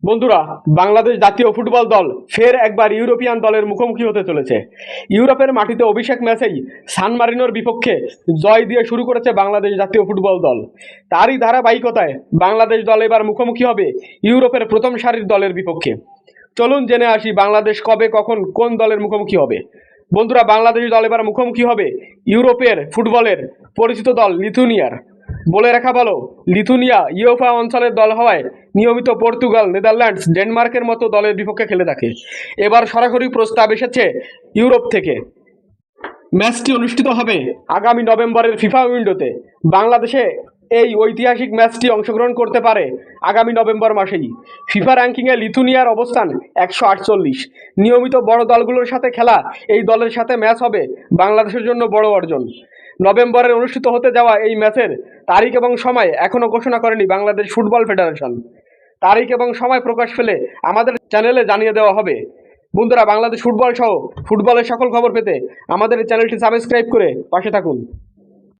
বন্ধুরা, বাংলাদেশ জাতীয় ফুটবল দল ফের একবার ইউরোপিয়ান দলের মুখোমুখি হতে চলেছে। ইউরোপের মাটিতে অভিষেক ম্যাচেই সান মারিনোর বিপক্ষে জয় দিয়ে শুরু করেছে বাংলাদেশ জাতীয় ফুটবল দল। তারই ধারাবাহিকতায় বাংলাদেশ দল এবার মুখোমুখি হবে ইউরোপের প্রথম সারির দলের বিপক্ষে। চলুন জেনে আসি বাংলাদেশ কবে কখন কোন দলের মুখোমুখি হবে। বন্ধুরা, বাংলাদেশ দল এবার মুখোমুখি হবে ইউরোপের ফুটবলের পরিচিত দল লিথুনিয়ার। বলে রাখা ভালো, লিথুনিয়া ইউএফা অঞ্চলের দল হওয়ায় নিয়মিত পর্তুগাল, নেদারল্যান্ডস, ডেনমার্কের মতো দলের বিপক্ষে খেলে থাকে। এবার সরাসরি প্রস্তাব এসেছে ইউরোপ থেকে। ম্যাচটি অনুষ্ঠিত হবে আগামী নভেম্বরের ফিফা উইন্ডোতে। বাংলাদেশে এই ঐতিহাসিক ম্যাচটি অংশগ্রহণ করতে পারে আগামী নভেম্বর মাসেই। ফিফা র্যাঙ্কিংয়ে লিথুনিয়ার অবস্থান 148। নিয়মিত বড় দলগুলোর সাথে খেলা এই দলের সাথে ম্যাচ হবে বাংলাদেশের জন্য বড় অর্জন। নভেম্বরের অনুষ্ঠিত হতে যাওয়া এই ম্যাচের তারিখ এবং সময় এখনও ঘোষণা করেনি বাংলাদেশ ফুটবল ফেডারেশন। তারিখ এবং সময় প্রকাশ পেলে আমাদের চ্যানেলে জানিয়ে দেওয়া হবে। বন্ধুরা, বাংলাদেশ ফুটবল সহ ফুটবলের সকল খবর পেতে আমাদের চ্যানেলটি সাবস্ক্রাইব করে পাশে থাকুন।